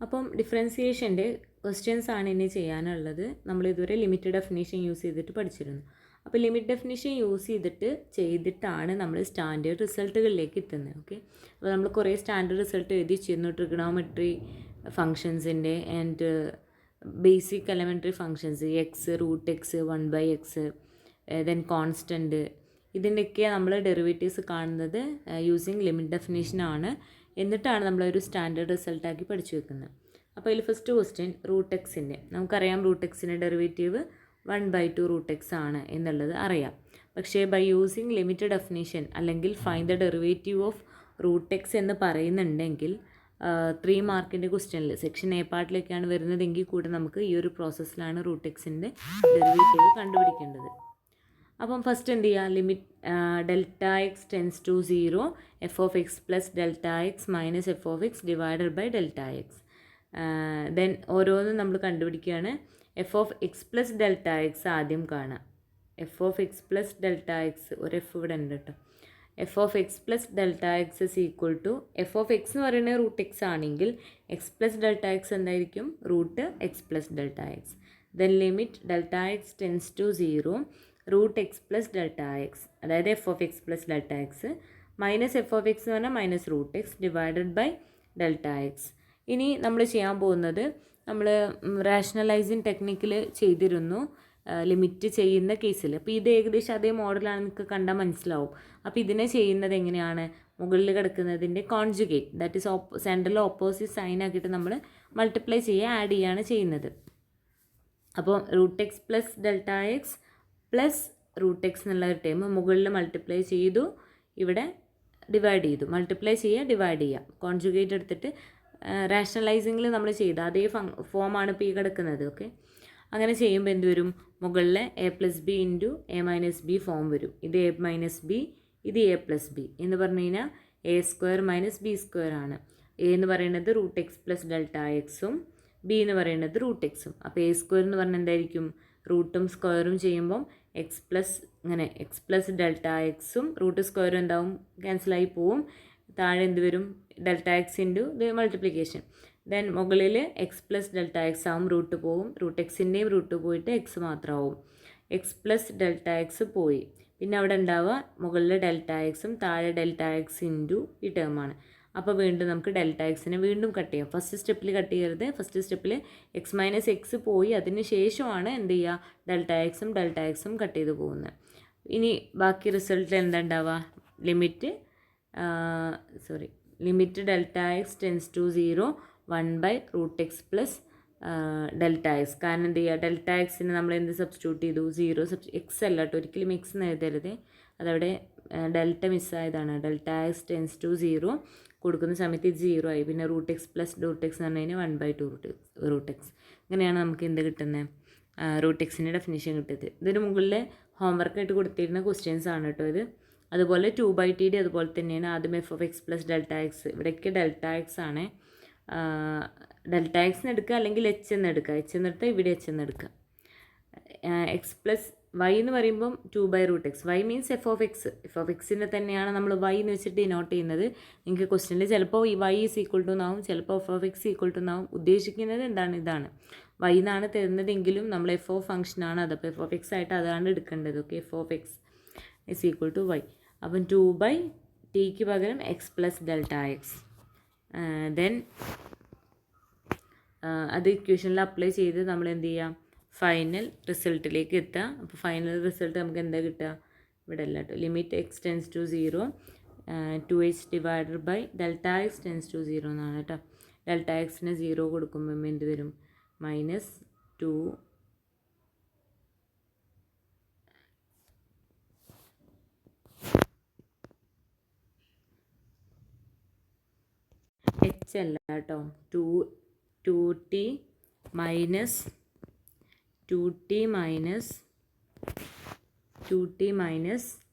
അപ്പം ഡിഫറൻസിയേഷൻ്റെ ക്വസ്റ്റ്യൻസ് ആണ് ഇനി ചെയ്യാനുള്ളത്. നമ്മളിതുവരെ ലിമിറ്റ് ഡെഫിനേഷൻ യൂസ് ചെയ്തിട്ട് പഠിച്ചിരുന്നു. അപ്പോൾ ലിമിറ്റ് ഡെഫിനേഷൻ യൂസ് ചെയ്തിട്ടാണ് നമ്മൾ സ്റ്റാൻഡേർഡ് റിസൾട്ടുകളിലേക്ക് എത്തുന്നത്. ഓക്കെ, അപ്പോൾ നമ്മൾ കുറേ സ്റ്റാൻഡേർഡ് റിസൾട്ട് എഴുതി ചെയ്യുന്നു. ട്രിഗണോമെട്രി ഫങ്ഷൻസിൻ്റെ and basic elementary functions, x, root x, 1/x, then constant, ഇതിൻ്റെയൊക്കെ നമ്മൾ ഡെറിവേറ്റീവ്സ് കാണുന്നത് യൂസിങ് ലിമിറ്റ് ഡെഫിനേഷനാണ്. എന്നിട്ടാണ് നമ്മളൊരു സ്റ്റാൻഡേർഡ് റിസൾട്ടാക്കി പഠിച്ചു വെക്കുന്നത്. അപ്പോൾ അതിൽ ഫസ്റ്റ് ക്വസ്റ്റ്യൻ റൂട്ട് എക്സിൻ്റെ, നമുക്കറിയാം റൂട്ട് എക്സിൻ്റെ ഡെറിവേറ്റീവ് 1/2 റൂട്ട് എക്സ് ആണ് എന്നുള്ളത് അറിയാം. പക്ഷേ ബൈ യൂസിങ് ലിമിറ്റ് ഡെഫിനേഷൻ അല്ലെങ്കിൽ find the derivative of root X എന്ന് പറയുന്നുണ്ടെങ്കിൽ 3 മാർക്കിൻ്റെ ക്വസ്റ്റ്യനിൽ സെക്ഷൻ എ പാർട്ടിലേക്കാണ് വരുന്നതെങ്കിൽ കൂടെ നമുക്ക് ഈ ഒരു പ്രോസസ്സിലാണ് റൂട്ട് എക്സിൻ്റെ ഡെറിവേറ്റീവ് കണ്ടുപിടിക്കേണ്ടത്. അപ്പം ഫസ്റ്റ് എന്ത് ചെയ്യുക, limit delta X tends to 0 f of X plus delta x minus F of x divided by delta X. Then ഓരോന്നും നമ്മൾ കണ്ടുപിടിക്കുകയാണ്. F of X plus delta x ആദ്യം കാണാം. F of X plus delta x, ഒരു f ഇവിടെ ഉണ്ട് കേട്ടോ. F of X plus delta x is equal to, f of X എന്ന് പറയുന്നത് റൂട്ട് എക്സ് ആണെങ്കിൽ എക്സ് പ്ലസ് ഡെൽറ്റ എക്സ് എന്തായിരിക്കും, root x plus delta X. Then limit delta X tends to 0 root x plus delta x, അതായത് f of X plus delta x minus F of X എന്ന് പറഞ്ഞാൽ minus root x divided by delta x. ഇനി നമ്മൾ ചെയ്യാൻ പോകുന്നത്, നമ്മൾ rationalising ടെക്നിക്കിൽ ചെയ്തിരുന്നു limit ചെയ്യുന്ന കേസിൽ. അപ്പോൾ ഇത് ഏകദേശം അതേ മോഡലാണ്, നിങ്ങൾക്ക് കണ്ടാൽ മനസ്സിലാവും. അപ്പോൾ ഇതിനെ ചെയ്യുന്നത് എങ്ങനെയാണ്, മുകളിൽ കിടക്കുന്നതിൻ്റെ conjugate, that is central opposite sign ആക്കിയിട്ട് നമ്മൾ മൾട്ടിപ്ലൈ ചെയ്യുക, ആഡ് ചെയ്യുകയാണ് ചെയ്യുന്നത്. അപ്പോൾ root x plus delta x plus root x എന്നുള്ള ഒരു ടൈം മുകളിൽ മൾട്ടിപ്ലൈ ചെയ്തു, ഇവിടെ ഡിവൈഡ് ചെയ്തു. മൾട്ടിപ്ലൈ ചെയ്യുക, ഡിവൈഡ് ചെയ്യുക, കോൺജുഗേറ്റ് എടുത്തിട്ട് റാഷണലൈസിങ്ങിൽ നമ്മൾ ചെയ്ത അതേ ഫോമാണ് ഇപ്പോൾ ഈ കിടക്കുന്നത്. ഓക്കെ, അങ്ങനെ ചെയ്യുമ്പോൾ എന്ത് വരും, മുകളിൽ A plus B into A minus B form വരും. ഇത് എ മൈനസ് ബി, ഇത് എ പ്ലസ് ബി എന്ന് പറഞ്ഞു കഴിഞ്ഞാൽ A square minus B square ആണ്. എ എന്ന് പറയുന്നത് റൂട്ട് എക്സ് പ്ലസ് ഡെൽറ്റ എക്സും ബി എന്ന് പറയുന്നത് റൂട്ട് എക്സും. അപ്പോൾ എ സ്ക്വയർ എന്ന് പറഞ്ഞാൽ എന്തായിരിക്കും, റൂട്ടും സ്ക്വയറും ചെയ്യുമ്പം എക്സ് പ്ലസ്, ഇങ്ങനെ എക്സ് പ്ലസ് ഡെൽറ്റ എക്സും റൂട്ട് സ്ക്വയറും എന്താവും, ക്യാൻസലായി പോവും. താഴെ എന്ത് വരും, ഡെൽറ്റ എക്സ് ഇൻറ്റു ഇത് മൾട്ടിപ്ലിക്കേഷൻ. ദെൻ മുകളിൽ എക്സ് പ്ലസ് ഡെൽറ്റ എക്സ് ആവും, റൂട്ട് പോവും, റൂട്ട് എക്സിൻ്റെയും റൂട്ട് പോയിട്ട് എക്സ് മാത്രമാവും. എക്സ് പ്ലസ് ഡെൽറ്റ എക്സ് പോയി, പിന്നെ അവിടെ ഉണ്ടാവുക മുകളിൽ ഡെൽറ്റ എക്സും താഴെ ഡെൽറ്റ എക്സ് ഇൻറ്റു ഈ ടേമാണ്. അപ്പോൾ വീണ്ടും നമുക്ക് ഡെൽറ്റ എക്സിനെ വീണ്ടും കട്ട് ചെയ്യാം. ഫസ്റ്റ് സ്റ്റെപ്പിൽ കട്ട് ചെയ്യരുത്. ഫസ്റ്റ് സ്റ്റെപ്പിൽ എക്സ് മൈനസ് എക്സ് പോയി, അതിന് ശേഷമാണ് എന്ത് ചെയ്യുക, ഡെൽറ്റ എക്സും കട്ട് ചെയ്ത് പോകുന്നത്. ഇനി ബാക്കി റിസൾട്ടിൽ എന്താ ഉണ്ടാവുക, limit delta X tends to 0 1/റൂട്ട് എക്സ് പ്ലസ് ഡെൽറ്റ എക്സ്. കാരണം എന്ത് ചെയ്യുക, ഡെൽറ്റ എക്സിന് നമ്മൾ എന്ത് സബ്സ്റ്റിറ്റ്യൂട്ട് ചെയ്തു, 0 എക്സ് അല്ല കേട്ടോ, ഒരിക്കലും എക്സ് എന്ന് എഴുതരുത്, അതവിടെ ഡെൽറ്റ മിസ്സായതാണ്. ഡെൽറ്റ എക്സ് ടെൻസ് ടു 0 കൊടുക്കുന്ന സമയത്ത് ഇത് 0 ആയി. പിന്നെ root x plus root X എന്ന് പറഞ്ഞു കഴിഞ്ഞാൽ 1/2 റൂട്ട് എക്സ്. ഇങ്ങനെയാണ് നമുക്ക് എന്ത് കിട്ടുന്നത്, റൂട്ട് എക്സിൻ്റെ ഡെഫിനിഷൻ കിട്ടിയത്. ഇതിന് മുകളിൽ ഹോംവർക്കായിട്ട് കൊടുത്തിരുന്ന ക്വസ്റ്റ്യൻസ് ആണ് കേട്ടോ ഇത്. അതുപോലെ 2/TD അതുപോലെ തന്നെയാണ്. ആദ്യം F of X plus delta X, ഇവിടേക്ക് ഡെൽറ്റ എക്സ് ആണ്, ഡെൽറ്റ എക്സ് എന്ന് എടുക്കുക അല്ലെങ്കിൽ എച്ച് എന്ന് എടുക്കുക, എച്ച് എന്ന് എടുത്താൽ ഇവിടെ എച്ച് എന്ന് എടുക്കുക. എക്സ് പ്ലസ് വൈ എന്ന് പറയുമ്പം 2/റൂട്ട് x, y means f of എക്സിനെ തന്നെയാണ് നമ്മൾ വൈ എന്ന് വെച്ചിട്ട് ഡിനോട്ട് ചെയ്യുന്നത്. നിങ്ങൾക്ക് ക്വസ്റ്റ്യനിൽ ചിലപ്പോൾ ഈ വൈ ഈസ് ഈക്വൽ ടു എന്നാവും, ചിലപ്പോൾ F of X equal to എന്നാവും. ഉദ്ദേശിക്കുന്നത് എന്താണ്, ഇതാണ് വൈ എന്നാണ് തരുന്നതെങ്കിലും നമ്മൾ എഫ് ഓഫ് ഫംഗ്ഷനാണ് അത്, അപ്പോൾ എഫ് ഓഫ് എക്സ് ആയിട്ട് അതാണ് എടുക്കേണ്ടത്. Okay, F of X is equal to Y. അപ്പം 2/Tക്ക് പകരം X plus delta X. Then അത് ഇക്വേഷനിൽ അപ്ലൈ ചെയ്ത് നമ്മൾ എന്ത് ചെയ്യാം, ഫൈനൽ റിസൾട്ടിലേക്ക് എത്തുക. അപ്പോൾ ഫൈനൽ റിസൾട്ട് നമുക്ക് എന്താ കിട്ടുക, ഇവിടെ അല്ല കേട്ടോ, limit X tends to 0 2h divided by delta X tends to 0 എന്നാണ് കേട്ടോ. ഡെൽറ്റ എക്സിന് 0 കൊടുക്കുമ്പോൾ എന്ത് വരും, -2 എച്ച് അല്ല കേട്ടോ, 2t മൈനസ്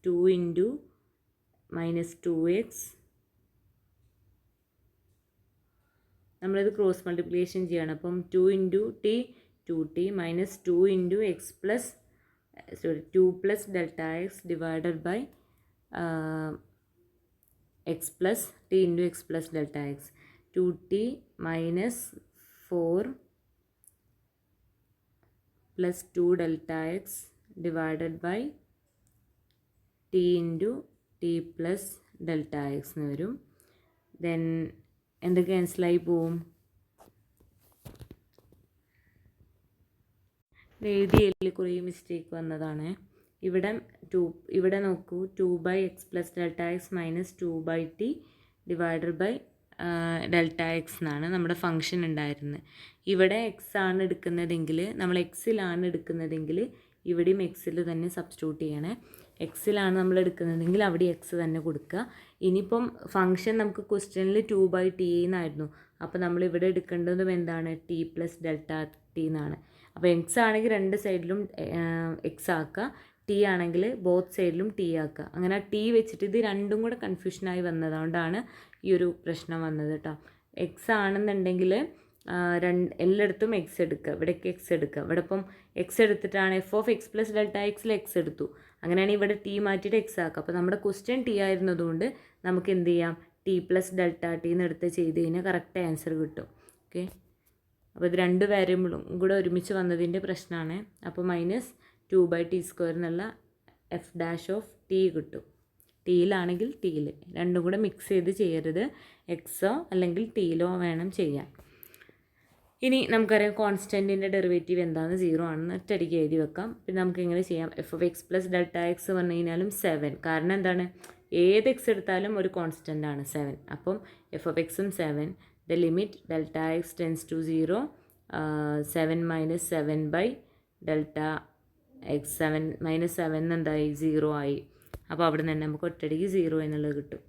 2 ഇൻറ്റു -2x. നമ്മളിത് ക്രോസ് മൾട്ടിപ്ലിക്കേഷൻ ചെയ്യണം. അപ്പം 2 into T 2t minus 2 into X plus 2 plus delta X divided by X plus T into X plus delta X. 2t minus 4 plus 2 delta x divided by t into t plus delta x എന്ന് വരും. Then എന്ത് ക്യാൻസലായി പോവും? എഴുതിയതിൽ കുറേ mistake വന്നതാണ്. ഇവിടെ നോക്കൂ, 2/x plus delta x minus 2/t divided by delta X എന്നാണ് നമ്മുടെ ഫംഗ്ഷൻ ഉണ്ടായിരുന്നത്. ഇവിടെ എക്സ് ആണ് എടുക്കുന്നതെങ്കിൽ, നമ്മൾ എക്സിലാണ് എടുക്കുന്നതെങ്കിൽ ഇവിടെയും എക്സിൽ തന്നെ സബ്സ്റ്റിറ്റ്യൂട്ട് ചെയ്യണേ. എക്സിലാണ് നമ്മൾ എടുക്കുന്നതെങ്കിൽ അവിടെ എക്സ് തന്നെ കൊടുക്കുക. ഇനിയിപ്പം ഫംഗ്ഷൻ നമുക്ക് ക്വസ്റ്റ്യനിൽ 2/t എന്നായിരുന്നു. അപ്പോൾ നമ്മൾ ഇവിടെ എടുക്കേണ്ടതും എന്താണ്? t plus ഡെൽറ്റ t എന്നാണ്. അപ്പോൾ എക്സ് ആണെങ്കിൽ രണ്ട് സൈഡിലും എക്സ് ആക്കുക, ടി ആണെങ്കിൽ ബോത്ത് സൈഡിലും ടി ആക്കുക. അങ്ങനെ ടി വെച്ചിട്ട് ഇത് രണ്ടും കൂടെ കൺഫ്യൂഷനായി വന്നതുകൊണ്ടാണ് ഈ ഒരു പ്രശ്നം വന്നത് കേട്ടോ. എക്സ് ആണെന്നുണ്ടെങ്കിൽ എല്ലായിടത്തും എക്സ് എടുക്കുക, ഇവിടേക്ക് എക്സ് എടുക്കുക. ഇവിടെ ഇപ്പം എക്സ് എടുത്തിട്ടാണ് f(x + Δx) എക്സ് എടുത്തു. അങ്ങനെയാണെങ്കിൽ ഇവിടെ ടി മാറ്റിയിട്ട് എക്സ് ആക്കുക. അപ്പോൾ നമ്മുടെ ക്വസ്റ്റ്യൻ ടി ആയിരുന്നതുകൊണ്ട് നമുക്ക് എന്ത് ചെയ്യാം? t + Δt എന്ന് എടുത്ത് ചെയ്ത് കഴിഞ്ഞാൽ കറക്റ്റ് ആൻസർ കിട്ടും. ഓക്കെ, അപ്പോൾ ഇത് രണ്ട് വേരിയബിളും കൂടെ ഒരുമിച്ച് വന്നതിൻ്റെ പ്രശ്നമാണ്. അപ്പോൾ -2/t² എന്നുള്ള f' കിട്ടും. ടിയിലാണെങ്കിൽ ടിയിൽ രണ്ടും കൂടെ മിക്സ് ചെയ്ത് ചെയ്യരുത്. എക്സോ അല്ലെങ്കിൽ ടിയിലോ വേണം ചെയ്യാൻ. ഇനി നമുക്കറിയാം കോൺസ്റ്റൻറ്റിൻ്റെ ഡെറിവേറ്റീവ് എന്താണ്? 0 ആണെന്ന് ഒറ്റയടിക്ക് എഴുതി വെക്കാം. പിന്നെ നമുക്ക് എങ്ങനെ ചെയ്യാം? f(x + Δx) പറഞ്ഞു കഴിഞ്ഞാലും 7. കാരണം എന്താണ്? ഏത് എക്സ് എടുത്താലും ഒരു കോൺസ്റ്റൻ്റ് ആണ് 7. അപ്പം f(x)ഉം 7. The limit Δx tends to 0, 7 - 7/Δx. 7 - 7 എന്തായി? 0 ആയി. അപ്പോൾ അവിടെ നിന്ന് നമുക്ക് ഒറ്റയടിക്ക് 0 എന്നുള്ളത് കിട്ടും.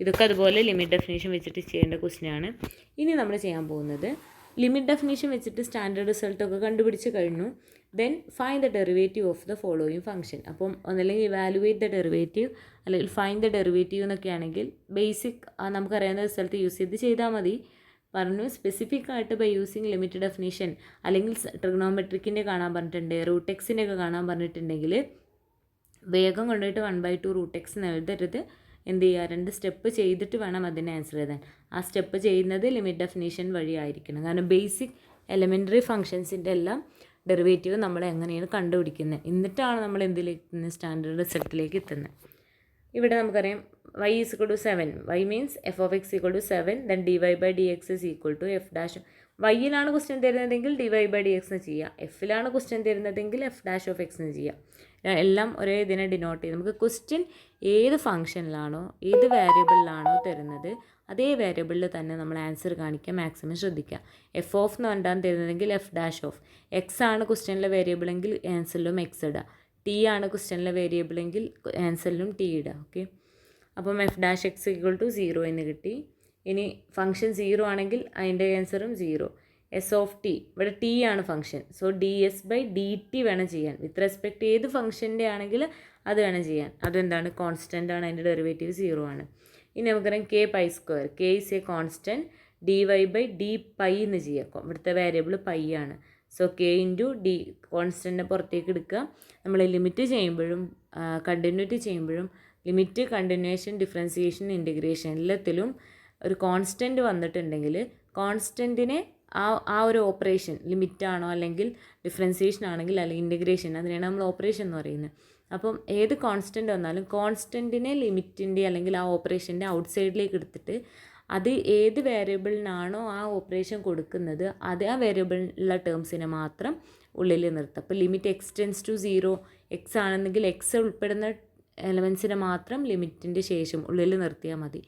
ഇതൊക്കെ അതുപോലെ ലിമിറ്റ് ഡെഫിനേഷൻ വെച്ചിട്ട് ചെയ്യേണ്ട ക്വസ്റ്റ്യൻ ആണ്. ഇനി നമ്മൾ ചെയ്യാൻ പോകുന്നത് ലിമിറ്റ് ഡെഫിനേഷൻ വെച്ചിട്ട് സ്റ്റാൻഡേർഡ് റിസൾട്ടൊക്കെ കണ്ടുപിടിച്ച് കഴിഞ്ഞു. Then find the derivative of the following function. അപ്പം ഒന്നല്ലെങ്കിൽ ഇവാലുവേറ്റ് ദ ഡെറിവേറ്റീവ് അല്ലെങ്കിൽ ഫൈൻഡ് ദ ഡെറിവേറ്റീവ് എന്നൊക്കെ ആണെങ്കിൽ ബേസിക് നമുക്കറിയാവുന്ന റിസൾട്ട് യൂസ് ചെയ്ത് ചെയ്താൽ മതി. പറഞ്ഞു സ്പെസിഫിക് ആയിട്ട് ബൈ യൂസിങ് ലിമിറ്റ് ഡെഫിനേഷൻ അല്ലെങ്കിൽ ട്രിഗണോമെട്രിക്കിൻ്റെ കാണാൻ പറഞ്ഞിട്ടുണ്ട്, റൂട്ട് എക്സിൻ്റെ ഒക്കെ കാണാൻ പറഞ്ഞിട്ടുണ്ടെങ്കിൽ വേഗം കൊണ്ടുപോയിട്ട് 1/2 റൂട്ട് എക്സ് എന്ന് എഴുതരുത്. എന്ത് ചെയ്യുക? 2 സ്റ്റെപ്പ് ചെയ്തിട്ട് വേണം അതിനെ ആൻസർ എഴുതാൻ. ആ സ്റ്റെപ്പ് ചെയ്യുന്നത് ലിമിറ്റ് ഡെഫിനേഷൻ വഴി ആയിരിക്കണം. കാരണം ബേസിക് എലമെൻ്ററി ഫംഗ്ഷൻസിൻ്റെ എല്ലാം ഡെറിവേറ്റീവ് നമ്മൾ എങ്ങനെയാണ് കണ്ടുപിടിക്കുന്നത്, എന്നിട്ടാണ് നമ്മൾ എന്തിലേക്ക് സ്റ്റാൻഡേർഡ് റിസൾട്ടിലേക്ക് എത്തുന്നത്. ഇവിടെ നമുക്കറിയാം y = 7. y means f(x) = 7. Then dy/dx = f'. വൈയിലാണ് ക്വസ്റ്റ്യൻ തരുന്നതെങ്കിൽ dy/dx എന്ന് ചെയ്യുക. എഫിലാണ് ക്വസ്റ്റ്യൻ തരുന്നതെങ്കിൽ f'(x) എന്ന് ചെയ്യുക. എല്ലാം ഒരേ ഇതിനെ ഡിനോട്ട് ചെയ്ത് നമുക്ക് ക്വസ്റ്റ്യൻ ഏത് ഫംഗ്ഷനിലാണോ ഏത് വേരിയബിളിലാണോ തരുന്നത് അതേ വേരിയബിളിൽ തന്നെ നമ്മൾ ആൻസർ കാണിക്കാൻ മാക്സിമം ശ്രദ്ധിക്കുക. f() എന്ന് പറഞ്ഞാൽ തരുന്നതെങ്കിൽ f'. എക്സ് ആണ് ക്വസ്റ്റ്യനിലെ വേരിയബിളെങ്കിൽ ആൻസറിലും എക്സ് ഇടുക. ടി ആണ് ക്വസ്റ്റ്യനിലെ വേരിയബിളെങ്കിൽ ആൻസറിലും ടി ഇടുക. ഓക്കെ, അപ്പം f'(x) = 0 എന്ന് കിട്ടി. ഇനി ഫംഗ്ഷൻ 0 ആണെങ്കിൽ അതിൻ്റെ ആൻസറും 0. s(t) ഇവിടെ t ആണ് ഫംഗ്ഷൻ. സോ ds/dt വേണം ചെയ്യാൻ. വിത്ത് റെസ്പെക്ട് ഏത് ഫംഗ്ഷൻ്റെ ആണെങ്കിൽ അത് വേണം ചെയ്യാൻ. അതെന്താണ്? കോൺസ്റ്റൻ്റ് ആണ്, അതിൻ്റെ ഡെറിവേറ്റീവ് 0 ആണ്. ഇനി നമുക്കറിയാം k². k is a constant. dy/dπ എന്ന് ചെയ്യാം. ഇവിടുത്തെ വേരിയബിൾ പൈ ആണ്. സോ k × d കോൺസ്റ്റൻറ്റിനെ പുറത്തേക്ക് എടുക്കുക. നമ്മൾ ലിമിറ്റ് ചെയ്യുമ്പോഴും കണ്ടിന്യൂറ്റി ചെയ്യുമ്പോഴും ലിമിറ്റ്, കണ്ടിന്യൂവേഷൻ, ഡിഫറൻസിയേഷൻ, ഇൻറ്റഗ്രേഷൻ എല്ലാത്തിലും ഒരു കോൺസ്റ്റൻറ്റ് വന്നിട്ടുണ്ടെങ്കിൽ കോൺസ്റ്റൻറ്റിനെ ആ ഒരു ഓപ്പറേഷൻ ലിമിറ്റാണോ അല്ലെങ്കിൽ ഡിഫറൻസിയേഷൻ ആണെങ്കിൽ അല്ലെങ്കിൽ ഇൻറ്റഗ്രേഷൻ, അതിനാണ് നമ്മൾ ഓപ്പറേഷൻ എന്ന് പറയുന്നത്. അപ്പം ഏത് കോൺസ്റ്റൻറ്റ് വന്നാലും കോൺസ്റ്റൻറ്റിനെ ലിമിറ്റിൻ്റെ അല്ലെങ്കിൽ ആ ഓപ്പറേഷൻ്റെ ഔട്ട് സൈഡിലേക്ക് എടുത്തിട്ട് അത് ഏത് വേരിയബിളിനാണോ ആ ഓപ്പറേഷൻ കൊടുക്കുന്നത് അത് ആ വേരിയബിളിലുള്ള ടേംസിനെ മാത്രം ഉള്ളിൽ നിർത്തുക. അപ്പോൾ limit x tends to 0 x ആണെന്നെങ്കിൽ എക്സ് ഉൾപ്പെടുന്ന എലമെൻസിനെ മാത്രം ലിമിറ്റിൻ്റെ ശേഷം ഉള്ളിൽ നിർത്തിയാൽ മതി.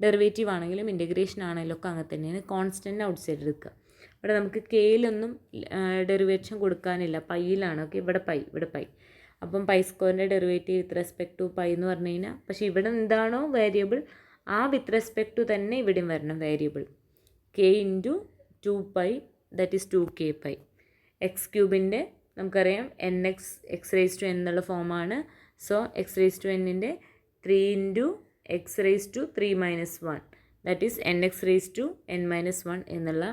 ഡെറിവേറ്റീവ് ആണെങ്കിലും ഇൻറ്റഗ്രേഷൻ ആണെങ്കിലും ഒക്കെ അങ്ങനെ തന്നെയാണ്. കോൺസ്റ്റൻറ്റ് ഔട്ട് സൈഡ് എടുക്കുക. ഇവിടെ നമുക്ക് കെയിലൊന്നും ഡെറിവേഷൻ കൊടുക്കാനില്ല, പൈയിലാണ്. ഓക്കെ, ഇവിടെ പൈ. അപ്പം π² derivative with respect to pi എന്ന് പറഞ്ഞു കഴിഞ്ഞാൽ, പക്ഷേ ഇവിടെ എന്താണോ വേരിയബിൾ ആ വിത്ത് റെസ്പെക്ട് ടു തന്നെ ഇവിടെയും വരണം variable. k × 2π that is 2kπ. x³ നമുക്കറിയാം nx x⁻n എന്നുള്ള ഫോമാണ്. So x⁻n 3 × x⁻³ - 1 that is nx⁻n - 1 എന്നുള്ള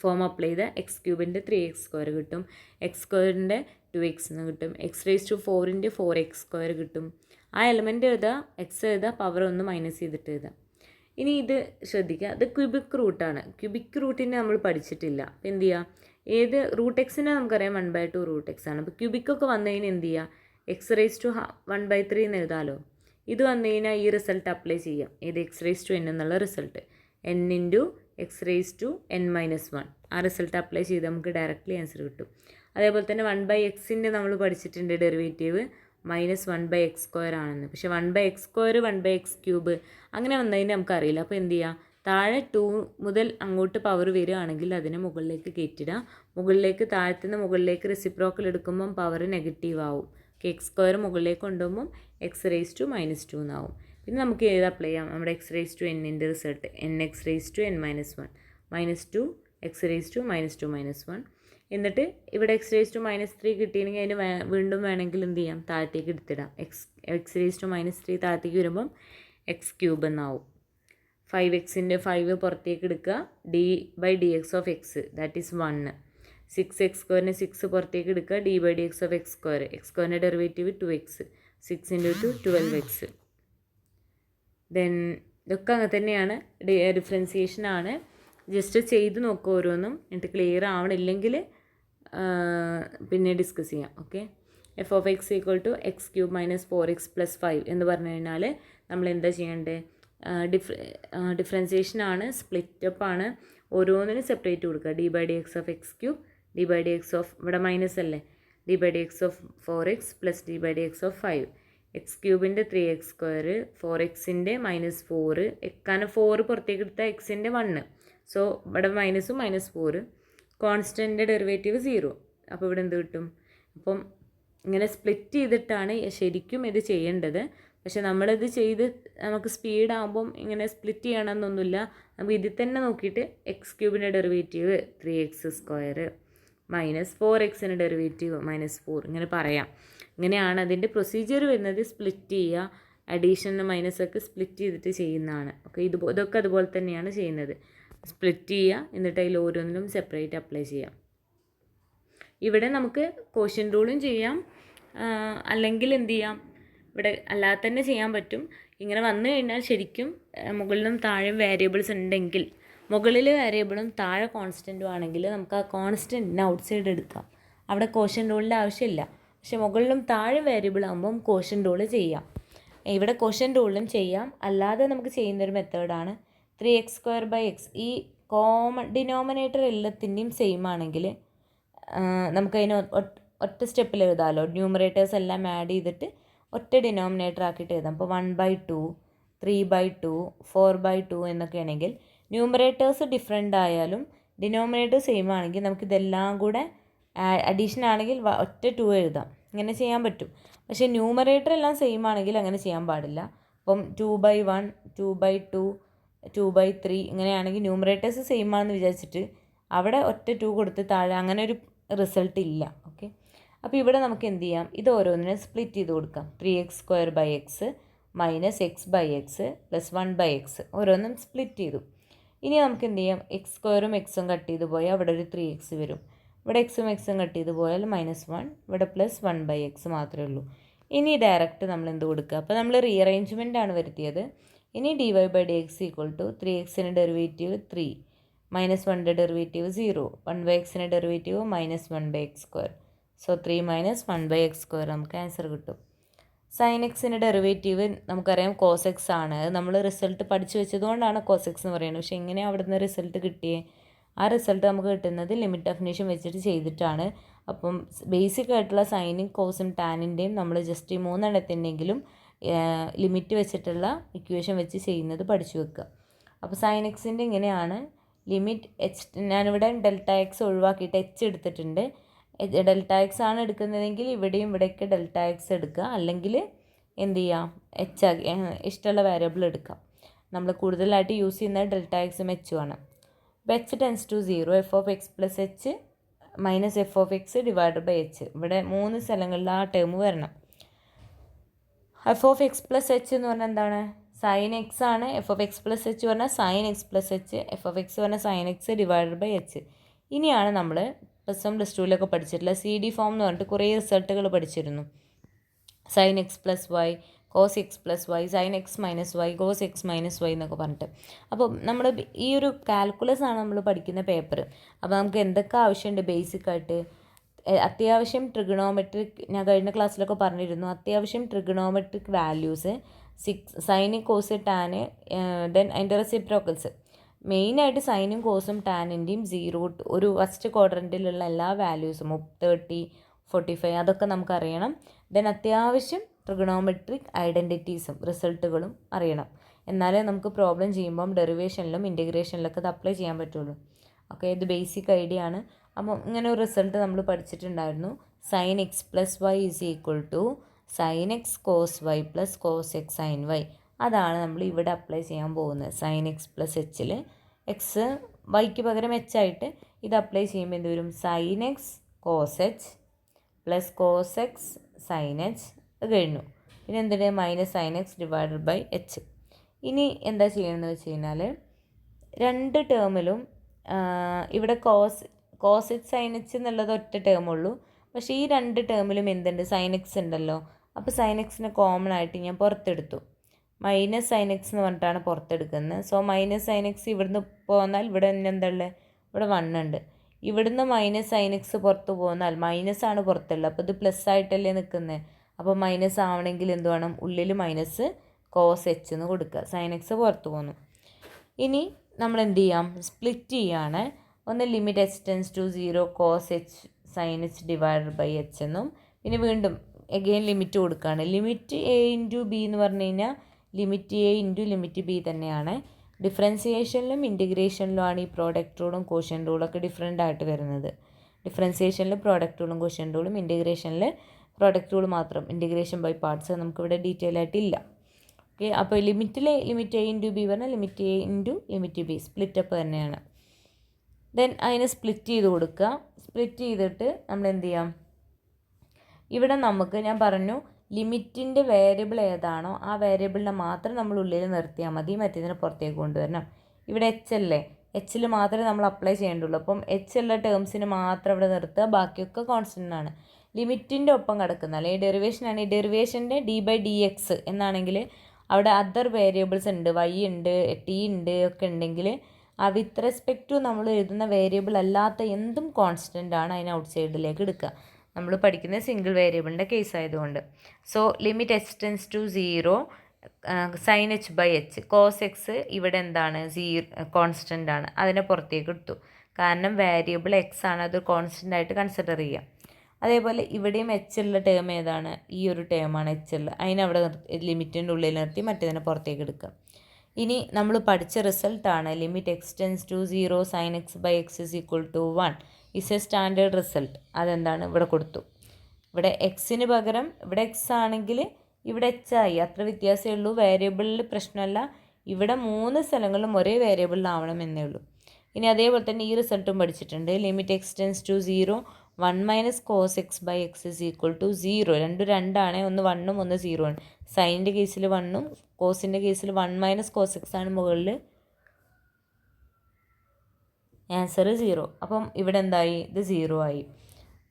ഫോം അപ്ലൈ ചെയ്താൽ x³ 3x² കിട്ടും. x² 2x എന്ന് കിട്ടും. x⁻⁴ 4x² കിട്ടും. ആ എലമെൻറ്റ് എഴുതുക, എക്സ് എഴുതുക, പവർ ഒന്ന് മൈനസ് ചെയ്തിട്ട് എഴുതുക. ഇനി ഇത് ശ്രദ്ധിക്കുക, അത് ക്യൂബിക് റൂട്ടാണ്. ക്യൂബിക് റൂട്ടിനെ നമ്മൾ പഠിച്ചിട്ടില്ല. അപ്പോൾ എന്ത് ചെയ്യുക, ഏത് റൂട്ട് എക്സിനെ നമുക്കറിയാം 1/2 റൂട്ട് എക്സ് ആണ്. അപ്പോൾ ക്യൂബിക്കൊക്കെ വന്നു കഴിഞ്ഞാൽ എന്ത് ചെയ്യുക, x⁻³ എന്ന് എഴുതാമല്ലോ. ഇത് വന്നു കഴിഞ്ഞാൽ ഈ റിസൾട്ട് അപ്ലൈ ചെയ്യാം. ഏത് x⁻n എന്നുള്ള റിസൾട്ട്, n × x⁻n−1 ആ റിസൾട്ട് അപ്ലൈ ചെയ്ത് നമുക്ക് ഡയറക്റ്റ്ലി ആൻസർ കിട്ടും. അതേപോലെ തന്നെ 1/x നമ്മൾ പഠിച്ചിട്ടുണ്ട് ഡെറിവേറ്റീവ് -1/x² ആണെന്ന്. പക്ഷേ 1/x² 1/x³ അങ്ങനെ വന്നതിന് നമുക്കറിയില്ല. അപ്പോൾ എന്ത് ചെയ്യുക, താഴെ 2 മുതൽ അങ്ങോട്ട് പവർ വരികയാണെങ്കിൽ അതിനെ മുകളിലേക്ക് കയറ്റിടുക. മുകളിലേക്ക് താഴത്തുനിന്ന് മുകളിലേക്ക് റെസിപ്രോക്കൽ എടുക്കുമ്പം പവർ നെഗറ്റീവ് ആവും. x² മുകളിലേക്ക് കൊണ്ടുപോകുമ്പം x⁻² എന്നാവും. പിന്നെ നമുക്ക് ഏത് അപ്ലൈ ചെയ്യാം, നമ്മുടെ x⁻n റിസൾട്ട് nx⁻n−1 -2 x⁻²−2−1. എന്നിട്ട് ഇവിടെ x⁻³ കിട്ടിയെങ്കിൽ അതിന് വീണ്ടും വേണമെങ്കിൽ എന്ത് ചെയ്യാം, താഴത്തേക്ക് എടുത്തിടാം. x⁻³ താഴത്തേക്ക് വരുമ്പം x³ എന്നാവും. 5xൻ്റെ 5 പുറത്തേക്ക് എടുക്കുക, d/dx ദാറ്റ് ഈസ് 1. 6x² 6 പുറത്തേക്ക് എടുക്കുക, d/dx(x²). x² derivative 2x, 6 × 2 12x. Then ഇതൊക്കെ അങ്ങനെ തന്നെയാണ്, ഡിഫറൻസിയേഷൻ ആണ്. ജസ്റ്റ് ചെയ്ത് നോക്കുക ഓരോന്നും, എന്നിട്ട് ക്ലിയർ ആവണില്ലെങ്കിൽ പിന്നെ ഡിസ്കസ് ചെയ്യാം. ഓക്കെ, f(x) = x³ - 4x + 5 എന്ന് പറഞ്ഞു കഴിഞ്ഞാൽ നമ്മൾ എന്താ ചെയ്യേണ്ടത്, ഡിഫറൻസിയേഷൻ ആണ്, സ്പ്ലിറ്റ് അപ്പ് ആണ്. ഓരോന്നിനും സെപ്പറേറ്റ് കൊടുക്കുക. d/dx(x³ d/dx ഇവിടെ മൈനസ് അല്ലേ, d/dx(4x) + d/dx(5). x³ 3x², 4xൻ്റെ -4, കാരണം 4 പുറത്തേക്ക് എടുത്താൽ എക്സിൻ്റെ 1. സോ ഇവിടെ മൈനസും -4, കോൺസ്റ്റൻ്റ് ഡെറിവേറ്റീവ് 0. അപ്പോൾ ഇവിടെ എന്ത് കിട്ടും, അപ്പം ഇങ്ങനെ സ്പ്ലിറ്റ് ചെയ്തിട്ടാണ് ശരിക്കും ഇത് ചെയ്യേണ്ടത്. പക്ഷെ നമ്മളിത് ചെയ്ത് നമുക്ക് സ്പീഡാകുമ്പം ഇങ്ങനെ സ്പ്ലിറ്റ് ചെയ്യണമെന്നൊന്നുമില്ല. നമുക്ക് ഇതിൽ തന്നെ നോക്കിയിട്ട് x³ ഡെറിവേറ്റീവ് 3x² -4xൻ്റെ ഡെറിവേറ്റീവ് -4 ഇങ്ങനെ പറയാം. ഇങ്ങനെയാണ് അതിൻ്റെ പ്രൊസീജിയർ വരുന്നത്. സ്പ്ലിറ്റ് ചെയ്യുക, അഡീഷൻ മൈനസൊക്കെ സ്പ്ലിറ്റ് ചെയ്തിട്ട് ചെയ്യുന്നതാണ്. ഓക്കെ, ഇതൊക്കെ അതുപോലെ തന്നെയാണ് ചെയ്യുന്നത്. സ്പ്ലിറ്റ് ചെയ്യുക, എന്നിട്ട് അതിൽ ഓരോന്നിനും സെപ്പറേറ്റ് അപ്ലൈ ചെയ്യാം. ഇവിടെ നമുക്ക് കോഷ്യൻ റൂളും ചെയ്യാം, അല്ലെങ്കിൽ എന്ത് ചെയ്യാം, ഇവിടെ അല്ലാതെ തന്നെ ചെയ്യാൻ പറ്റും. ഇങ്ങനെ വന്നു കഴിഞ്ഞാൽ ശരിക്കും മുകളിലും താഴെയും വേരിയബിൾസ് ഉണ്ടെങ്കിൽ, മുകളിൽ വേരിയബിളും താഴെ കോൺസ്റ്റൻറ്റും ആണെങ്കിൽ നമുക്ക് ആ കോൺസ്റ്റൻറ്റിനെ ഔട്ട് സൈഡ് എടുക്കാം. അവിടെ കോഷ്യൻ റൂളിൻ്റെ ആവശ്യമില്ല. പക്ഷെ മുകളിലും താഴെ വേരിയബിൾ ആകുമ്പം കോഷ്യൻ റൂള് ചെയ്യാം. ഇവിടെ കോഷ്യൻ റൂളിലും ചെയ്യാം. അല്ലാതെ നമുക്ക് ചെയ്യുന്നൊരു മെത്തേഡാണ് 3x²/x. ഈ ഡിനോമിനേറ്റർ എല്ലാത്തിൻ്റെയും സെയിം ആണെങ്കിൽ നമുക്കതിന് ഒറ്റ സ്റ്റെപ്പിൽ എഴുതാമല്ലോ. ന്യൂമറേറ്റേഴ്സ് എല്ലാം ആഡ് ചെയ്തിട്ട് ഒറ്റ ഡിനോമിനേറ്റർ ആക്കിയിട്ട് എഴുതാം. അപ്പോൾ 1/2 3/2 4/2 എന്നൊക്കെ ആണെങ്കിൽ ന്യൂമറേറ്റേഴ്സ് ഡിഫറെൻ്റ് ആയാലും ഡിനോമിനേറ്റർ സെയിം ആണെങ്കിൽ നമുക്കിതെല്ലാം കൂടെ അഡീഷൻ ആണെങ്കിൽ ഒറ്റ 2 എഴുതാം. ഇങ്ങനെ ചെയ്യാൻ പറ്റും. പക്ഷേ ന്യൂമറേറ്റർ എല്ലാം സെയിം ആണെങ്കിൽ അങ്ങനെ ചെയ്യാൻ പാടില്ല. അപ്പം 2/1 2/2 2/3 ഇങ്ങനെയാണെങ്കിൽ ന്യൂമറേറ്റേഴ്സ് സെയിം ആണെന്ന് വിചാരിച്ചിട്ട് അവിടെ ഒറ്റ 2 കൊടുത്ത് താഴെ അങ്ങനെ ഒരു റിസൾട്ട് ഇല്ല. ഓക്കെ, അപ്പോൾ ഇവിടെ നമുക്ക് എന്ത് ചെയ്യാം, ഇത് ഓരോന്നിനും സ്പ്ലിറ്റ് ചെയ്ത് കൊടുക്കാം. 3x²/x -x/x + 1/x ഓരോന്നും സ്പ്ലിറ്റ് ചെയ്തു. ഇനി നമുക്ക് എന്ത് ചെയ്യാം, x² xഉം കട്ട് ചെയ്ത് പോയാൽ അവിടെ ഒരു 3x വരും. ഇവിടെ xഉം xഉം കട്ട് ചെയ്ത് പോയാൽ -1, ഇവിടെ +1/x മാത്രമേ ഉള്ളൂ. ഇനി ഡയറക്റ്റ് നമ്മൾ എന്ത് കൊടുക്കുക, അപ്പോൾ നമ്മൾ റീഅറേഞ്ച്മെൻ്റ് ആണ് വരുത്തിയത്. ഇനി dy/dx = 3xൻ്റെ ഡെറിവേറ്റീവ് 3 -1ൻ്റെ ഡെറിവേറ്റീവ് 0 1/xൻ്റെ ഡെറിവേറ്റീവ് -1/x². സോ 3 - 1/x² നമുക്ക് ആൻസർ കിട്ടും. sin xൻ്റെ ഡെറിവേറ്റീവ് നമുക്കറിയാം cos x ആണ്. അത് നമ്മൾ റിസൾട്ട് പഠിച്ചു വെച്ചതുകൊണ്ടാണ് cos x എന്ന് പറയുന്നത്. പക്ഷേ എങ്ങനെയാണ് അവിടെ നിന്ന് റിസൾട്ട് കിട്ടിയേ, ആ റിസൾട്ട് നമുക്ക് കിട്ടുന്നത് ലിമിറ്റ് ഡെഫിനിഷൻ വെച്ചിട്ട് ചെയ്തിട്ടാണ്. അപ്പം ബേസിക് ആയിട്ടുള്ള സൈനും കോസും ടാനിൻ്റെയും നമ്മൾ ജസ്റ്റ് ഈ 3 എണ്ണത്തിൻ്റെങ്കിലും ലിമിറ്റ് വെച്ചിട്ടുള്ള ഇക്വേഷൻ വെച്ച് ചെയ്യുന്നത് പഠിച്ചു വെക്കുക. അപ്പോൾ sin xൻ്റെ ഇങ്ങനെയാണ് ലിമിറ്റ് h. ഞാനിവിടെ Δx ഒഴിവാക്കിയിട്ട് h എടുത്തിട്ടുണ്ട്. Δx ആണ് എടുക്കുന്നതെങ്കിൽ ഇവിടെയും ഇവിടെയൊക്കെ Δx എടുക്കുക, അല്ലെങ്കിൽ എന്ത് ചെയ്യാം, h ഇഷ്ടമുള്ള വേരിയബിൾ എടുക്കാം. നമ്മൾ കൂടുതലായിട്ട് യൂസ് ചെയ്യുന്നത് Δxഉം h ആണ്. അപ്പോൾ h → 0 f(x + h - f(x)/h. ഇവിടെ 3 സ്ഥലങ്ങളിൽ ആ ടേം വരണം. f(x + h) എന്ന് പറഞ്ഞാൽ എന്താണ്, sin x ആണ്. f(x + h) പറഞ്ഞാൽ sin x + h, f(x) പറഞ്ഞാൽ sin x/h. ഇനിയാണ് നമ്മൾ +1 +2 പഠിച്ചിട്ടുള്ള CD ഫോം എന്ന് പറഞ്ഞിട്ട് കുറേ റിസൾട്ടുകൾ പഠിച്ചിരുന്നു. sin x + y cos X plus Y sine X minus Y cos X minus Y എന്നൊക്കെ പറഞ്ഞിട്ട്. അപ്പോൾ നമ്മൾ ഈ ഒരു കാൽക്കുലസ് ആണ് നമ്മൾ പഠിക്കുന്ന പേപ്പർ. അപ്പോൾ നമുക്ക് എന്തൊക്കെ ആവശ്യമുണ്ട് ബേസിക്കായിട്ട്? അത്യാവശ്യം ട്രിഗണോമെട്രിക്, ഞാൻ കഴിഞ്ഞ ക്ലാസ്സിലൊക്കെ പറഞ്ഞിരുന്നു, അത്യാവശ്യം trigonometric values, sine cos tan, then അതിൻ്റെ റെസിപ്രോക്കൽസ്. മെയിനായിട്ട് സൈനും കോസും ടാനിൻ്റെയും സീറോ ഒരു ഫസ്റ്റ് ക്വാഡ്രൻറ്റിലുള്ള എല്ലാ വാല്യൂസും 30, 45 അതൊക്കെ നമുക്കറിയണം. ദെൻ അത്യാവശ്യം ട്രിഗണോമെട്രിക് ഐഡൻറ്റിറ്റീസും റിസൾട്ടുകളും അറിയണം. എന്നാലേ നമുക്ക് പ്രോബ്ലം ചെയ്യുമ്പം ഡെറിവേഷനിലും ഇൻറ്റഗ്രേഷനിലൊക്കെ അത് അപ്ലൈ ചെയ്യാൻ പറ്റുള്ളൂ. ഓക്കെ, ഇത് ബേസിക് ഐഡിയ ആണ്. അപ്പം ഇങ്ങനെ ഒരു റിസൾട്ട് നമ്മൾ പഠിച്ചിട്ടുണ്ടായിരുന്നു. Sine X plus y is equal to sine x cos y plus cos x sine y. അതാണ് നമ്മൾ ഇവിടെ അപ്ലൈ ചെയ്യാൻ പോകുന്നത്. സൈൻ എക്സ് പ്ലസ് എച്ചിൽ എക്സ് വൈക്ക് പകരം എച്ച് ആയിട്ട് ഇത് അപ്ലൈ ചെയ്യുമ്പോൾ എന്ത് വരും? Sine x cos h plus cos x sine h കഴിഞ്ഞു. പിന്നെ എന്തിൻ്റെ minus sine x divided by H. ഇനി എന്താ ചെയ്യണമെന്ന് വെച്ച് കഴിഞ്ഞാൽ രണ്ട് ടേമിലും ഇവിടെ കോസ് എച്ച് സൈൻ എച്ച് എന്നുള്ളത് ഒറ്റ ടേമുള്ളൂ. പക്ഷേ ഈ രണ്ട് ടേമിലും എന്തുണ്ട്? സൈൻ എക്സ് ഉണ്ടല്ലോ. അപ്പോൾ സൈൻ എക്സിനെ കോമൺ ആയിട്ട് ഞാൻ പുറത്തെടുത്തു. മൈനസ് സൈൻ എക്സ് എന്ന് പറഞ്ഞിട്ടാണ് പുറത്തെടുക്കുന്നത്. സോ മൈനസ് സൈൻ എക്സ് ഇവിടുന്ന് പോന്നാൽ ഇവിടെ എന്തുള്ളത്? ഇവിടെ 1 ഉണ്ട്. ഇവിടുന്ന് മൈനസ് സൈൻ എക്സ് പുറത്ത് പോന്നാൽ മൈനസ് ആണ് പുറത്തുള്ളത്. അപ്പോൾ ഇത് പ്ലസ് ആയിട്ടല്ലേ നിൽക്കുന്നത്. അപ്പോൾ മൈനസ് ആവണമെങ്കിൽ എന്ത് വേണം? ഉള്ളിൽ മൈനസ് കോസ് എച്ച് എന്ന് കൊടുക്കുക. സൈൻ എക്സ് പുറത്ത് പോന്നു. ഇനി നമ്മൾ എന്ത് ചെയ്യാം? സ്പ്ലിറ്റ് ചെയ്യാണ്. ഒന്ന് limit H tends to 0 cos H sine H divided by H എന്നും, പിന്നെ വീണ്ടും എഗെയിൻ ലിമിറ്റ് കൊടുക്കുകയാണ്. ലിമിറ്റ് എ ഇൻറ്റു ബി എന്ന് പറഞ്ഞു കഴിഞ്ഞാൽ limit A into limit B തന്നെയാണ്. ഡിഫറൻസിയേഷനിലും ഇൻറ്റിഗ്രേഷനിലുമാണ് ഈ പ്രോഡക്റ്റ് റൂളും കോഷ്യൻ്റ് റൂളൊക്കെ ഡിഫറെൻ്റ് ആയിട്ട് വരുന്നത്. ഡിഫറൻസിയേഷനിൽ പ്രോഡക്റ്റ് റൂളും കോഷ്യൻ്റ് റൂളും, ഇൻറ്റിഗ്രേഷനിൽ പ്രോഡക്റ്റ് റൂൾ മാത്രം. ഇൻറ്റിഗ്രേഷൻ ബൈ പാർട്സ് നമുക്കിവിടെ ഡീറ്റെയിൽ ആയിട്ടില്ല. ഓക്കെ, അപ്പോൾ ലിമിറ്റിൽ ലിമിറ്റ് എ ഇൻറ്റു ബി പറഞ്ഞാൽ limit A into limit B split-up തന്നെയാണ്. ദെൻ അതിനെ സ്പ്ലിറ്റ് ചെയ്ത് കൊടുക്കുക. സ്പ്ലിറ്റ് ചെയ്തിട്ട് നമ്മൾ എന്ത് ചെയ്യാം? ഇവിടെ നമുക്ക് ഞാൻ പറഞ്ഞു ലിമിറ്റിൻ്റെ വേരിയബിൾ ഏതാണോ ആ വേരിയബിളിനെ മാത്രം നമ്മൾ ഉള്ളിൽ നിർത്തിയാൽ മതി, മറ്റേതിനെ പുറത്തേക്ക് കൊണ്ടുവരണം. ഇവിടെ എച്ച് അല്ലേ, എച്ചിൽ മാത്രമേ നമ്മൾ അപ്ലൈ ചെയ്യേണ്ടുള്ളൂ. അപ്പം എച്ച് ഉള്ള ടേംസിന് മാത്രം ഇവിടെ നിർത്തുക, ബാക്കിയൊക്കെ കോൺസ്റ്റൻ്റ് ആണ്. ലിമിറ്റിൻ്റെ ഒപ്പം കിടക്കുന്ന അല്ലെങ്കിൽ ഡെറിവേഷൻ ആണ്. ഈ ഡെറിവേഷൻ്റെ d/dx എന്നാണെങ്കിൽ അവിടെ അതർ വേരിയബിൾസ് ഉണ്ട്, y ഉണ്ട്, t ഉണ്ട് ഒക്കെ ഉണ്ടെങ്കിൽ വിത്ത് റെസ്പെക്ട് ടു നമ്മൾ എഴുതുന്ന വേരിയബിൾ അല്ലാത്ത എന്തും കോൺസ്റ്റൻ്റ് ആണ്, അതിന് ഔട്ട് സൈഡിലേക്ക് എടുക്കുക. നമ്മൾ പഠിക്കുന്ന സിംഗിൾ വേരിയബിളിൻ്റെ കേസ് ആയതുകൊണ്ട്. So limit H tends to 0 sine H by H cos X ഇവിടെ എന്താണ്? കോൺസ്റ്റൻ്റ് ആണ്, അതിനെ പുറത്തേക്ക് എടുത്തു. കാരണം വേരിയബിൾ എക്സ് ആണ്, അത് കോൺസ്റ്റൻ്റ് ആയിട്ട് കൺസിഡർ ചെയ്യാം. അതേപോലെ ഇവിടെയും എച്ച് ഉള്ള ടേം ഏതാണ്? ഈ ഒരു ടേമാണ് എച്ച് ഉള്ള, അതിനവിടെ ലിമിറ്റിൻ്റെ ഉള്ളിൽ നിർത്തി മറ്റേതിനെ പുറത്തേക്ക് എടുക്കുക. ഇനി നമ്മൾ പഠിച്ച റിസൾട്ടാണ് limit X tends to 0 sine X by X is equal to 1 is a standard result. അതെന്താണ്? ഇവിടെ കൊടുത്തു. ഇവിടെ എക്സിന് പകരം ഇവിടെ എക്സ് ആണെങ്കിൽ ഇവിടെ എച്ച് ആയി, അത്ര വ്യത്യാസമേ ഉള്ളൂ. വേരിയബിളിൽ പ്രശ്നമല്ല. ഇവിടെ 3 സ്ഥലങ്ങളിലും ഒരേ വേരിയബിളിലാവണമെന്നേ ഉള്ളൂ. ഇനി അതേപോലെ തന്നെ ഈ റിസൾട്ടും പഠിച്ചിട്ടുണ്ട്. Limit X tends to 0 1 minus cos X by X is equal to 0. രണ്ടും 2 ആണ്, ഒന്ന് 1ഉം ഒന്ന് 0 ആണ്. സൈനിൻ്റെ കേസിൽ 1ഉം കോസിൻ്റെ കേസിൽ 1 മൈനസ് കോസ് എക്സ് ആണ് മുകളിൽ, ആൻസർ 0. അപ്പം ഇവിടെ എന്തായി? ഇത് 0 ആയി.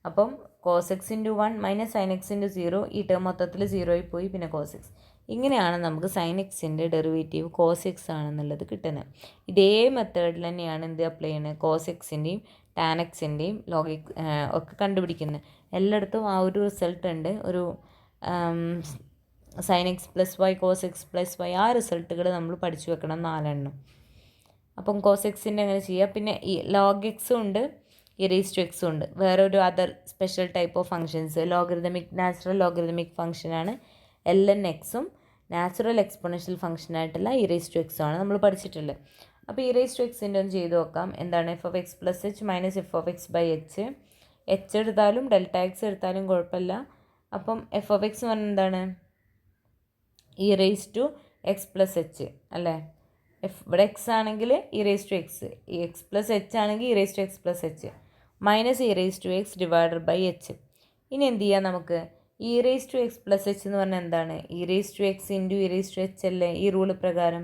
അപ്പം cos X into 1 minus sine X into 0, ഈ ടേം മൊത്തത്തിൽ 0 ആയി പോയി, പിന്നെ കോസ് എക്സ്. ഇങ്ങനെയാണ് നമുക്ക് സൈൻ എക്സിൻ്റെ ഡെറിവേറ്റീവ് കോസ് എക്സ് ആണെന്നുള്ളത് കിട്ടുന്നത്. ഇതേ മെത്തേഡിൽ തന്നെയാണ് എന്ത് അപ്ലൈ ചെയ്യുന്നത്? കോസ് എക്സിൻ്റെയും ടാൻ എക്സിൻ്റെയും ലോഗിക് ഒക്കെ കണ്ടുപിടിക്കുന്നത്. എല്ലായിടത്തും ആ ഒരു റിസൾട്ട് ഉണ്ട്. ഒരു sine X plus Y cos X plus Y, ആ റിസൾട്ടുകൾ നമ്മൾ പഠിച്ചു വെക്കണം 4 എണ്ണം. അപ്പം കോസ് എക്സിൻ്റെ അങ്ങനെ ചെയ്യുക. പിന്നെ ഈ ലോഗ് എക്സും ഉണ്ട്, ഇറേസ് ടു എക്സും ഉണ്ട്. വേറെ ഒരു other special type of functions logarithmic natural logarithmic ഫംഗ്ഷനാണ് ln എക്സും, നാച്ചുറൽ എക്സ്പോണൻഷ്യൽ ഫംഗ്ഷനായിട്ടുള്ള ഇറേസ് ടു എക്സും ആണ് നമ്മൾ പഠിച്ചിട്ടുള്ളത്. അപ്പോൾ ഇറേസ് ടു എക്സിൻ്റെ ഒന്ന് ചെയ്ത് നോക്കാം. എന്താണ്? F of X plus H minus F of X by H. H എടുത്താലും ഡെൽറ്റ എക്സ് എടുത്താലും കുഴപ്പമില്ല. അപ്പം എഫ് ഓഫ് എക്സ് എന്ന് പറഞ്ഞാൽ എന്താണ്? E raise to X plus H അല്ലേ? ഇവിടെ എക്സ് ആണെങ്കിൽ ഇറേസ് ടു എക്സ്, ഈ എക്സ് പ്ലസ് എച്ച് ആണെങ്കിൽ E raise to X plus H minus E raise to X divided by H. ഇനി എന്ത് ചെയ്യാം? നമുക്ക് E raise to X plus H എന്ന് പറഞ്ഞാൽ എന്താണ്? E raise to X into E raise to H അല്ലേ? ഈ റൂള് പ്രകാരം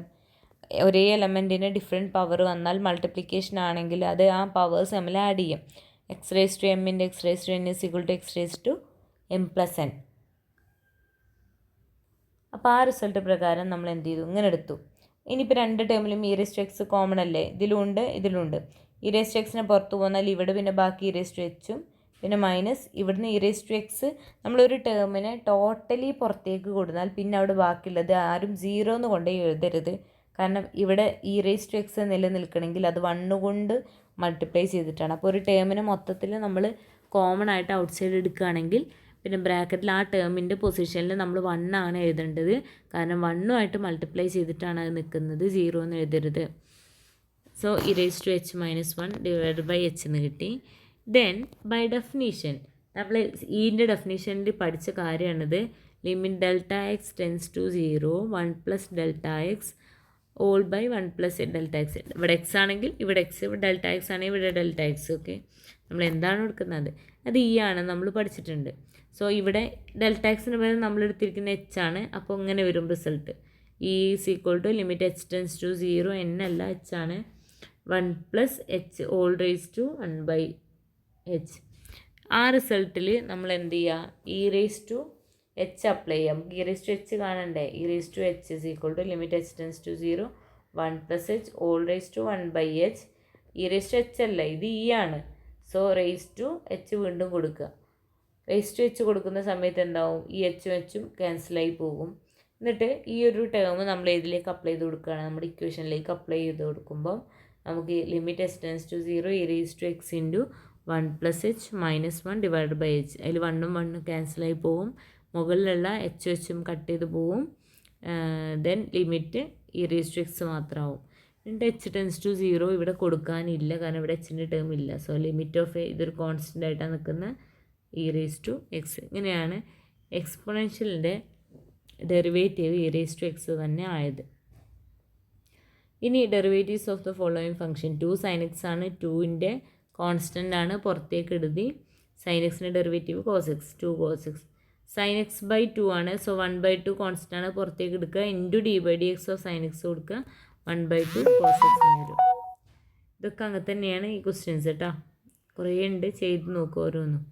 ഒരേ എലമെൻറ്റിന് ഡിഫറെൻറ്റ് പവർ വന്നാൽ മൾട്ടിപ്ലിക്കേഷൻ ആണെങ്കിൽ അത് ആ പവേഴ്സ് തമ്മിൽ ആഡ് ചെയ്യും. X raise to M into X raise to N is equal to X raise to M plus N. അപ്പോൾ ആ റിസൾട്ട് പ്രകാരം നമ്മൾ എന്ത് ചെയ്തു, ഇങ്ങനെ എടുത്തു. ഇനിയിപ്പോൾ രണ്ട് ടേമിലും e raise to x common അല്ലേ, ഇതിലുണ്ട് ഇതിലുണ്ട്. ഇ റേസ് ടു എക്സിനെ പുറത്ത് പോകുന്നാൽ ഇവിടെ പിന്നെ ബാക്കി ഇ റേസ് ടു എച്ചും പിന്നെ മൈനസ് ഇവിടുന്ന് ഇ റേസ് ടു എക്സ്. നമ്മളൊരു ടേമിനെ ടോട്ടലി പുറത്തേക്ക് കൊടുത്താൽ പിന്നെ അവിടെ ബാക്കിയുള്ളത് ആരും 0 എന്ന് കൊണ്ടേ എഴുതരുത്. കാരണം ഇവിടെ ഇ റേസ് ടു എക്സ് നിലനിൽക്കണമെങ്കിൽ അത് 1 കൊണ്ട് മൾട്ടിപ്ലൈ ചെയ്തിട്ടാണ്. അപ്പോൾ ഒരു ടേമിനെ മൊത്തത്തിൽ നമ്മൾ കോമൺ ആയിട്ട് ഔട്ട് സൈഡ് എടുക്കുകയാണെങ്കിൽ പിന്നെ ബ്രാക്കറ്റിൽ ആ ടേമിൻ്റെ പൊസിഷനിൽ നമ്മൾ 1 ആണ് എഴുതേണ്ടത്. കാരണം 1 മൾട്ടിപ്ലൈ ചെയ്തിട്ടാണ് അത് നിൽക്കുന്നത്, 0 എന്ന് എഴുതരുത്. So E raise to H minus 1 divide by H എന്ന് കിട്ടി. ദെൻ ബൈ ഡെഫിനീഷൻ നമ്മൾ ഈൻ്റെ ഡെഫിനീഷനിൽ പഠിച്ച കാര്യമാണിത്. Limit delta X tends to 0 1 plus delta X all by 1 plus delta X. ഇവിടെ എക്സ് ആണെങ്കിൽ ഇവിടെ എക്സ്, ഇവിടെ ഡെൽറ്റ എക്സ് ആണെങ്കിൽ ഇവിടെ ഡെൽറ്റ എക്സ്. ഓക്കെ, നമ്മൾ എന്താണ് എടുക്കുന്നത് അത് ഇ ആണ്, നമ്മൾ പഠിച്ചിട്ടുണ്ട്. സോ ഇവിടെ ഡെൽറ്റ എക്സിന് പകരം നമ്മൾ എടുത്തിരിക്കുന്ന എച്ച് ആണ്. അപ്പോൾ ഇങ്ങനെ വരും result. E is equal to limit H tends to 0 n അല്ല എച്ച് ആണ് 1 plus h whole raise to 1 by h. ആ റിസൾട്ടിൽ നമ്മൾ എന്ത് ചെയ്യുക, e raise to h apply ചെയ്യാം. ഇ റേസ് ടു എച്ച് കാണണ്ടേ, e raise to h is equal to limit H tends to 0 1 plus h whole raise to 1 by h. E raise to h അല്ല, ഇത് E ആണ്. So raise to H വീണ്ടും കൊടുക്കുക. Raise to H കൊടുക്കുന്ന സമയത്ത് എന്താവും, ഈ എച്ചും എച്ചും ക്യാൻസലായി പോകും. എന്നിട്ട് ഈ ഒരു ടേം നമ്മൾ ഏതിലേക്ക് അപ്ലൈ ചെയ്ത് കൊടുക്കുകയാണ്, നമ്മുടെ ഇക്വേഷനിലേക്ക് അപ്ലൈ ചെയ്ത് കൊടുക്കുമ്പോൾ നമുക്ക് limit H tends to 0 e raise to X into 1 plus H minus 1 divide by h. അതിൽ 1ഉം 1ഉം ക്യാൻസലായി പോവും, മുകളിലുള്ള എച്ചും എച്ചും കട്ട് ചെയ്ത് പോവും. Then limit e raise to x മാത്രമാവും. എന്നിട്ട് എച്ച് ടെൻസ് ടു 0 ഇവിടെ കൊടുക്കാനില്ല, കാരണം ഇവിടെ എച്ചിൻ്റെ ടേം ഇല്ല. സോ ലിമിറ്റ് ഓഫ് ഇതൊരു കോൺസ്റ്റൻ്റ് ആയിട്ടാണ് നിൽക്കുന്ന ഇ റേസ് ടു എക്സ്. ഇങ്ങനെയാണ് എക്സ്പൊണൻഷ്യലിൻ്റെ derivative e raise to x തന്നെ ആയത്. ഇനി derivatives of the following function 2 sine x ആണ്, 2ൻ്റെ കോൺസ്റ്റൻ്റ് ആണ്, പുറത്തേക്ക് എഴുതി. സൈൻ എക്സിൻ്റെ derivative cos x 2 cos x. Sine X by 2 ആണ്, സോ 1/2 കോൺസ്റ്റൻ്റ് ആണ്, പുറത്തേക്ക് എടുക്കുക. Into d by d x of sine x കൊടുക്കുക, 1/2 കോസ് എക്സ് വരും. ഇതൊക്കെ അങ്ങനെ തന്നെയാണ് ഈ ക്വസ്റ്റ്യൻസ് കേട്ടോ. കുറേ ഉണ്ട്, ചെയ്ത് നോക്കുക ഓരോന്നും.